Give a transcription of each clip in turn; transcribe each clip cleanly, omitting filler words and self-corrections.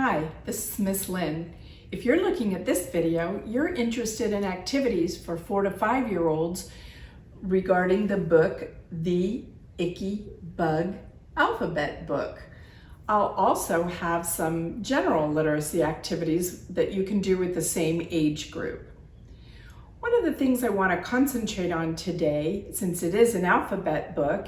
Hi, this is Miss Lynn. If you're looking at this video, you're interested in activities for 4 to 5-year-olds regarding the book, The Icky Bug Alphabet Book. I'll also have some general literacy activities that you can do with the same age group. One of the things I want to concentrate on today, since it is an alphabet book,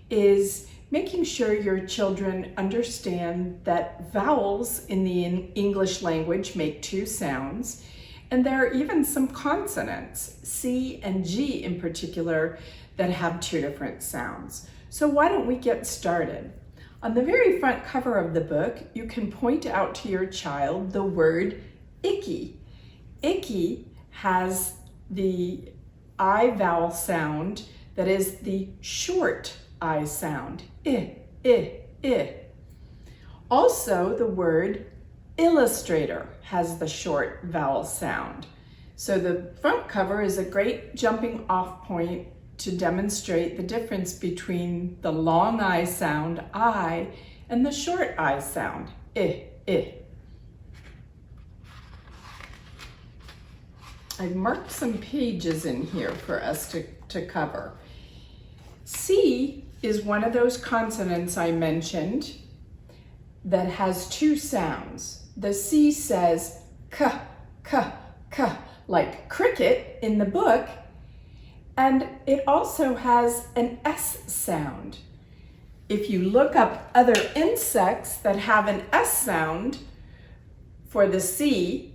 is making sure your children understand that vowels in the English language make 2 sounds, and there are even some consonants, C and G in particular, that have 2 different sounds. So why don't we get started? On the very front cover of the book, you can point out to your child the word icky. Icky has the I vowel sound that is the short I sound, I. Also, the word illustrator has the short vowel sound. So the front cover is a great jumping off point to demonstrate the difference between the long I sound, I, and the short I sound, I. I've marked some pages in here for us to cover. C is one of those consonants I mentioned that has 2 sounds. The C says k, k, k, like cricket in the book, and it also has an S sound. If you look up other insects that have an S sound for the C,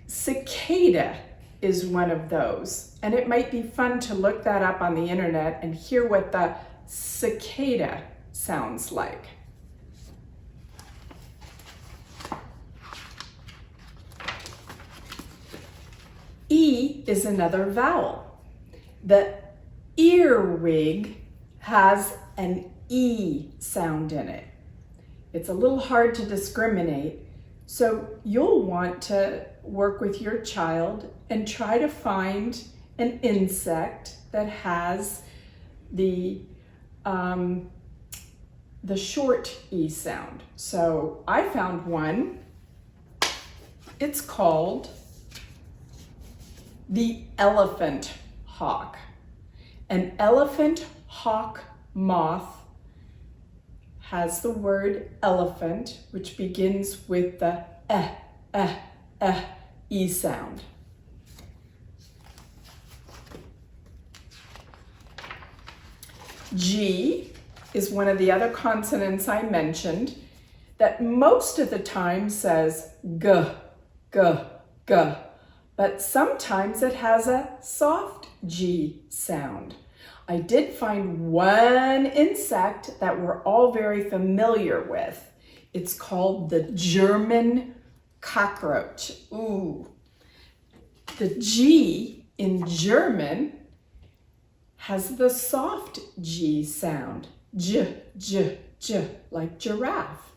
cicada is one of those. And it might be fun to look that up on the internet and hear what the cicada sounds like. E is another vowel. The earwig has an E sound in it. It's a little hard to discriminate, so you'll want to work with your child and try to find an insect that has the short E sound. So I found one. It's called the elephant hawk. An elephant hawk moth has the word elephant, which begins with the E sound. G is one of the other consonants I mentioned that most of the time says g, g, g, but sometimes it has a soft G sound. I did find one insect that we're all very familiar with. It's called the German cockroach. Ooh. The G in German has the soft G sound, j, j, j, like giraffe.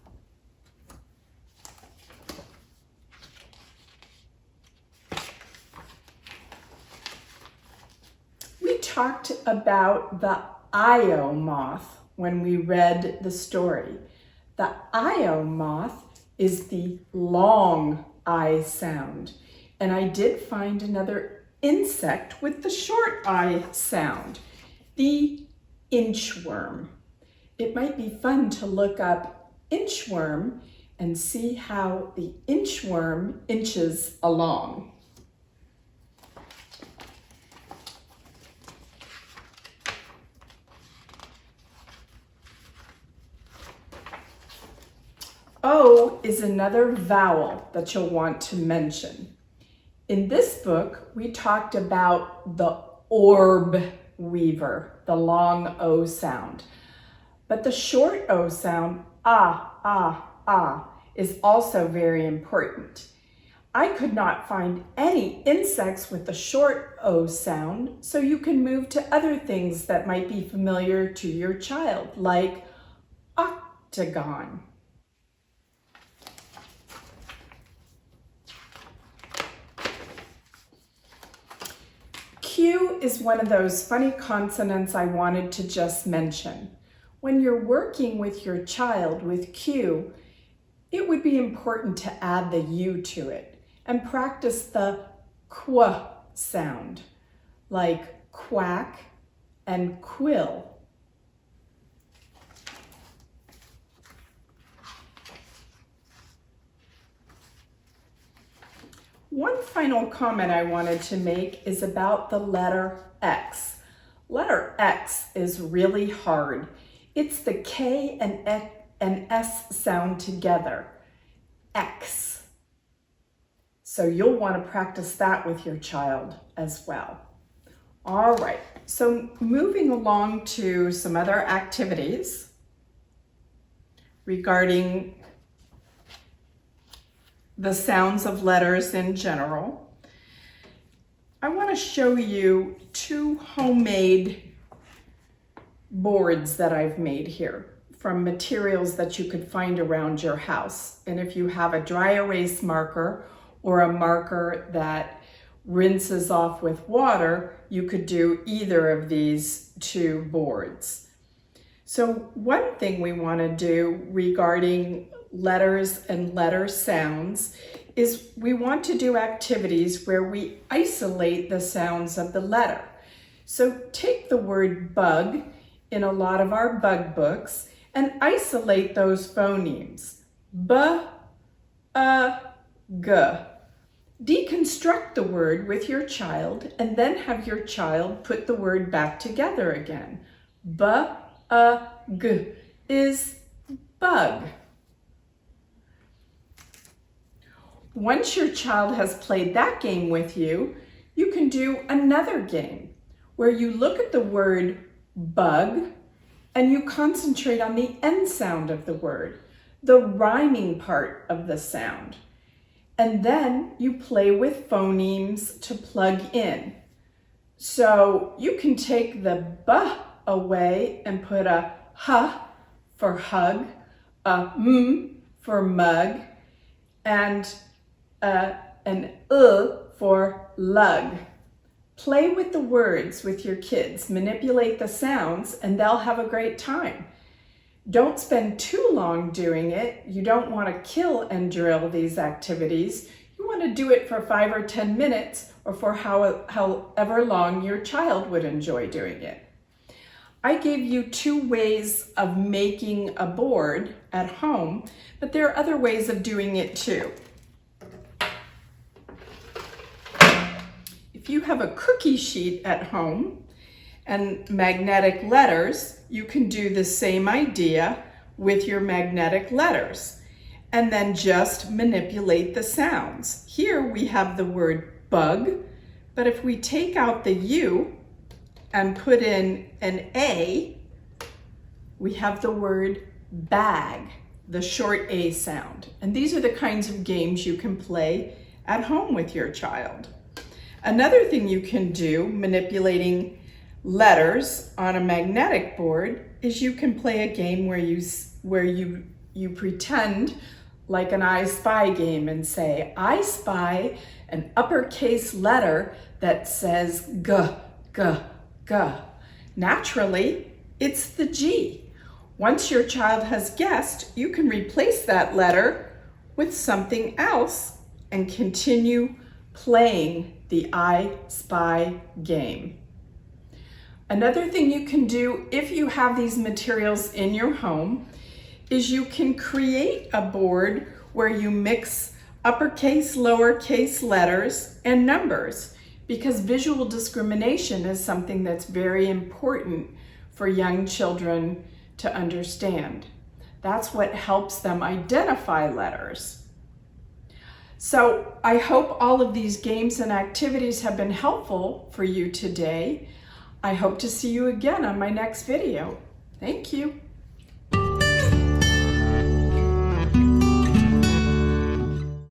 We talked about the Io moth when we read the story. The Io moth is the long I sound, and I did find another insect with the short I sound, the inchworm. It might be fun to look up inchworm and see how the inchworm inches along. O is another vowel that you'll want to mention. In this book, we talked about the orb weaver, the long O sound. But the short O sound, is also very important. I could not find any insects with the short O sound, so you can move to other things that might be familiar to your child, like octagon. Q is one of those funny consonants I wanted to just mention. When you're working with your child with Q, it would be important to add the U to it and practice the qu sound, like quack and quill. One final comment I wanted to make is about the letter X. Letter X is really hard. It's the K and S sound together, X. So you'll want to practice that with your child as well. All right, so moving along to some other activities regarding the sounds of letters in general. I want to show you two homemade boards that I've made here from materials that you could find around your house. And if you have a dry erase marker or a marker that rinses off with water, you could do either of these two boards. So one thing we want to do regarding letters and letter sounds is we want to do activities where we isolate the sounds of the letter. So take the word bug in a lot of our bug books and isolate those phonemes. B, g. Deconstruct the word with your child and then have your child put the word back together again. B, g is bug. Once your child has played that game with you, you can do another game where you look at the word bug and you concentrate on the end sound of the word, the rhyming part of the sound. And then you play with phonemes to plug in. So you can take the b away and put a h for hug, a m for mug, and an for lug. Play with the words with your kids, manipulate the sounds, and they'll have a great time. Don't spend too long doing it. You don't want to kill and drill these activities. You want to do it for 5 or 10 minutes or for however long your child would enjoy doing it. I gave you 2 ways of making a board at home, but there are other ways of doing it too. If you have a cookie sheet at home and magnetic letters, you can do the same idea with your magnetic letters and then just manipulate the sounds. Here we have the word bug, but if we take out the U and put in an A, we have the word bag, the short A sound. And these are the kinds of games you can play at home with your child. Another thing you can do manipulating letters on a magnetic board is you can play a game where you pretend like an I Spy game and say, I spy an uppercase letter that says G, G, G. Naturally, it's the G. Once your child has guessed, you can replace that letter with something else and continue playing the I Spy game. Another thing you can do if you have these materials in your home is you can create a board where you mix uppercase, lowercase letters and numbers, because visual discrimination is something that's very important for young children to understand. That's what helps them identify letters. So I hope all of these games and activities have been helpful for you today. I hope to see you again on my next video. Thank you.